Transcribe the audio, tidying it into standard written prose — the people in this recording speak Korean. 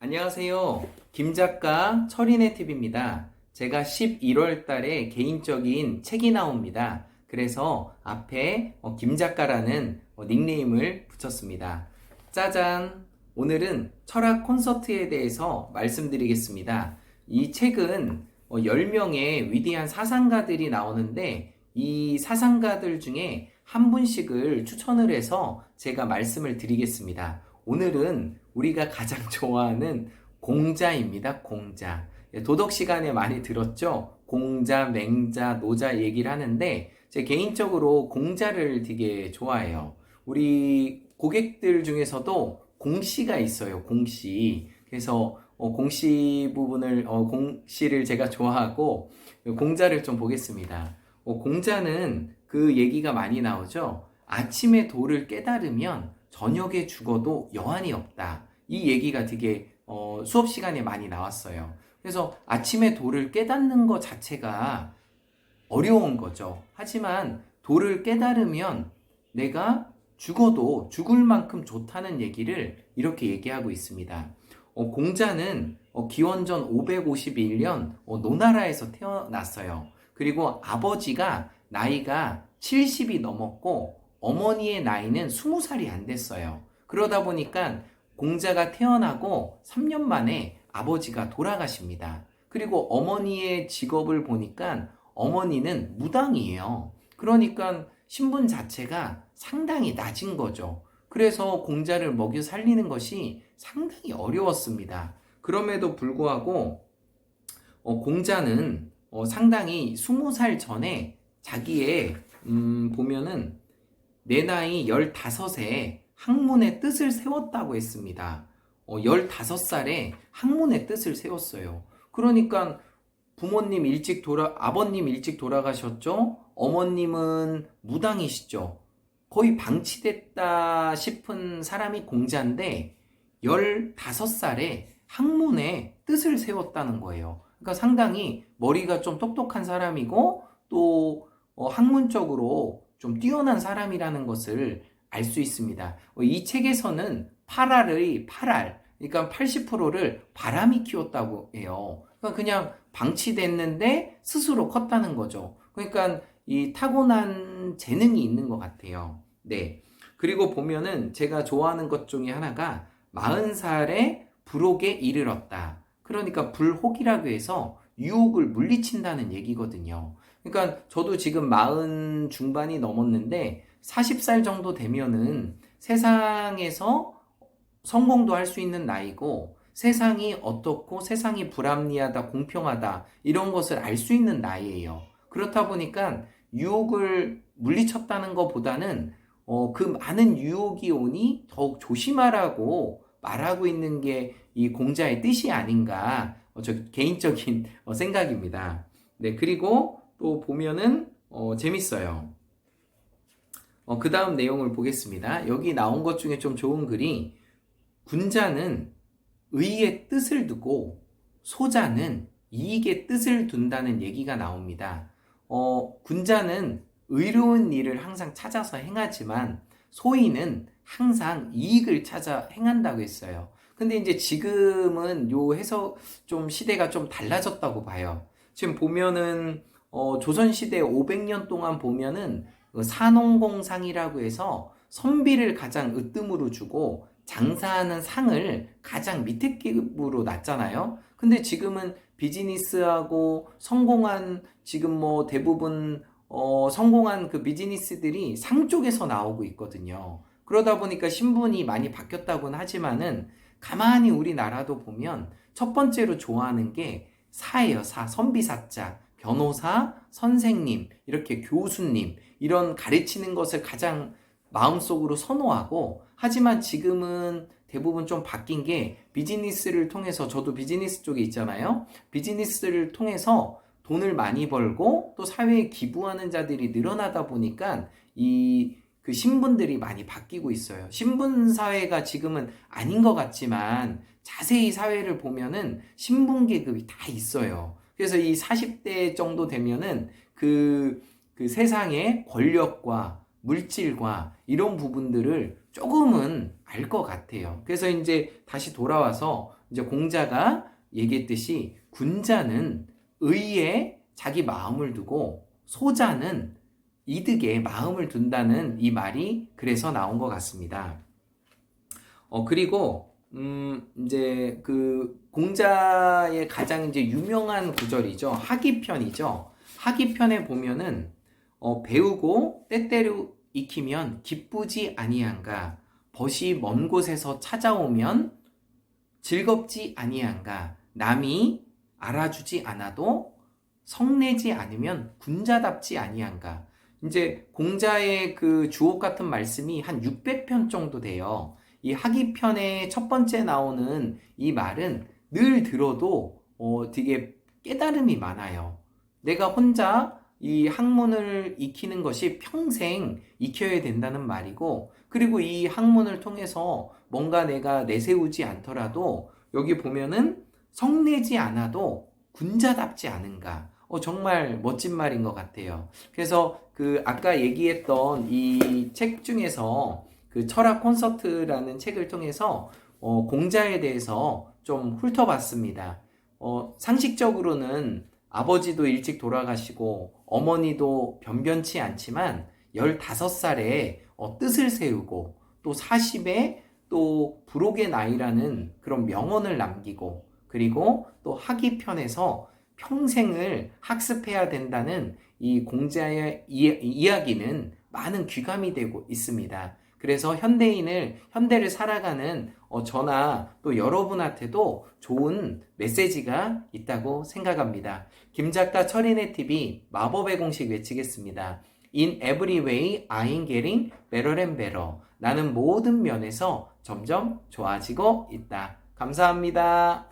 안녕하세요. 김작가 철인의 팁입니다. 제가 11월 달에 개인적인 책이 나옵니다. 그래서 앞에 김작가라는 닉네임을 붙였습니다. 짜잔! 오늘은 철학 콘서트에 대해서 말씀드리겠습니다. 이 책은 10명의 위대한 사상가들이 나오는데 이 사상가들 중에 한 분씩을 추천을 해서 제가 말씀을 드리겠습니다. 오늘은 우리가 가장 좋아하는 공자입니다. 공자. 도덕 시간에 많이 들었죠? 공자, 맹자, 노자 얘기를 하는데 제 개인적으로 공자를 되게 좋아해요. 우리 고객들 중에서도 공씨가 있어요. 공씨. 그래서 공씨 부분을 공씨를 제가 좋아하고 공자를 좀 보겠습니다. 공자는 그 얘기가 많이 나오죠. 아침에 도를 깨달으면 저녁에 죽어도 여한이 없다. 이 얘기가 되게 수업 시간에 많이 나왔어요. 그래서 아침에 도를 깨닫는 것 자체가 어려운 거죠. 하지만 도를 깨달으면 내가 죽어도 죽을 만큼 좋다는 얘기를 이렇게 얘기하고 있습니다. 공자는 기원전 551년 노나라에서 태어났어요. 그리고 아버지가 나이가 70이 넘었고 어머니의 나이는 20살이 안 됐어요. 그러다 보니까 공자가 태어나고 3년 만에 아버지가 돌아가십니다. 그리고 어머니의 직업을 보니까 어머니는 무당이에요. 그러니까 신분 자체가 상당히 낮은 거죠. 그래서 공자를 먹여 살리는 것이 상당히 어려웠습니다. 그럼에도 불구하고 공자는 상당히 20살 전에 자기의 보면은 내 나이 15에 학문의 뜻을 세웠다고 했습니다. 15살에 학문의 뜻을 세웠어요. 그러니까 아버님 일찍 돌아가셨죠? 어머님은 무당이시죠? 거의 방치됐다 싶은 사람이 공자인데 15살에 학문의 뜻을 세웠다는 거예요. 그러니까 상당히 머리가 좀 똑똑한 사람이고 또 학문적으로 좀 뛰어난 사람이라는 것을 알 수 있습니다. 이 책에서는 8알의 8알, 그러니까 80%를 바람이 키웠다고 해요. 그러니까 그냥 방치됐는데 스스로 컸다는 거죠. 그러니까 이 타고난 재능이 있는 것 같아요. 네. 그리고 보면은 제가 좋아하는 것 중에 하나가 40살에 불혹에 이르렀다. 그러니까 불혹이라고 해서 유혹을 물리친다는 얘기거든요. 그러니까 저도 지금 40 중반이 넘었는데 40살 정도 되면은 세상에서 성공도 할 수 있는 나이고 세상이 어떻고 세상이 불합리하다, 공평하다 이런 것을 알 수 있는 나이예요. 그렇다 보니까 유혹을 물리쳤다는 것보다는 그 많은 유혹이 오니 더욱 조심하라고 말하고 있는 게 이 공자의 뜻이 아닌가 저 개인적인 생각입니다. 네, 그리고 또 보면은 재밌어요. 그 다음 내용을 보겠습니다. 여기 나온 것 중에 좀 좋은 글이 군자는 의의 뜻을 두고 소자는 이익의 뜻을 둔다는 얘기가 나옵니다. 군자는 의로운 일을 항상 찾아서 행하지만 소인은 항상 이익을 찾아 행한다고 했어요. 근데 이제 지금은 요 해석 좀 시대가 좀 달라졌다고 봐요. 지금 보면은 조선시대 500년 동안 보면은 산홍공상이라고 해서 선비를 가장 으뜸으로 주고 장사하는 상을 가장 밑에 급으로 놨잖아요. 근데 지금은 비즈니스하고 성공한 지금 뭐 대부분 성공한 그 비즈니스들이 상 쪽에서 나오고 있거든요. 그러다 보니까 신분이 많이 바뀌었다고는 하지만은 가만히 우리나라도 보면 첫 번째로 좋아하는 게 사예요. 선비사자, 변호사, 선생님, 이렇게 교수님 이런 가르치는 것을 가장 마음속으로 선호하고 하지만 지금은 대부분 좀 바뀐 게 비즈니스를 통해서 저도 비즈니스 쪽에 있잖아요. 비즈니스를 통해서 돈을 많이 벌고 또 사회에 기부하는 자들이 늘어나다 보니까 그 신분들이 많이 바뀌고 있어요. 신분 사회가 지금은 아닌 것 같지만 자세히 사회를 보면은 신분 계급이 다 있어요. 그래서 이 40대 정도 되면은 그 세상의 권력과 물질과 이런 부분들을 조금은 알 것 같아요. 그래서 이제 다시 돌아와서 이제 공자가 얘기했듯이 군자는 의에 자기 마음을 두고 소자는 이득에 마음을 둔다는 이 말이 그래서 나온 것 같습니다. 그리고 이제 그 공자의 가장 이제 유명한 구절이죠. 하기편이죠. 하기편에 보면은 배우고 때때로 익히면 기쁘지 아니한가. 벗이 먼 곳에서 찾아오면 즐겁지 아니한가. 남이 알아주지 않아도 성내지 않으면 군자답지 아니한가. 이제 공자의 그 주옥 같은 말씀이 한 600편 정도 돼요. 이 하기편의 첫 번째 나오는 이 말은 늘 들어도 되게 깨달음이 많아요. 내가 혼자 이 학문을 익히는 것이 평생 익혀야 된다는 말이고, 그리고 이 학문을 통해서 뭔가 내가 내세우지 않더라도 여기 보면은 성내지 않아도 군자답지 않은가. 정말 멋진 말인 것 같아요. 그래서 그 아까 얘기했던 이 책 중에서 그 철학 콘서트라는 책을 통해서 공자에 대해서 좀 훑어봤습니다. 상식적으로는 아버지도 일찍 돌아가시고 어머니도 변변치 않지만 15살에 뜻을 세우고 또 40에 또 불혹의 나이라는 그런 명언을 남기고, 그리고 또 하기편에서 평생을 학습해야 된다는 이 공자의 이야기는 많은 귀감이 되고 있습니다. 그래서 현대를 살아가는 저나 또 여러분한테도 좋은 메시지가 있다고 생각합니다. 김작가 철인의 TV 마법의 공식 외치겠습니다. In every way, I'm getting better and better. 나는 모든 면에서 점점 좋아지고 있다. 감사합니다.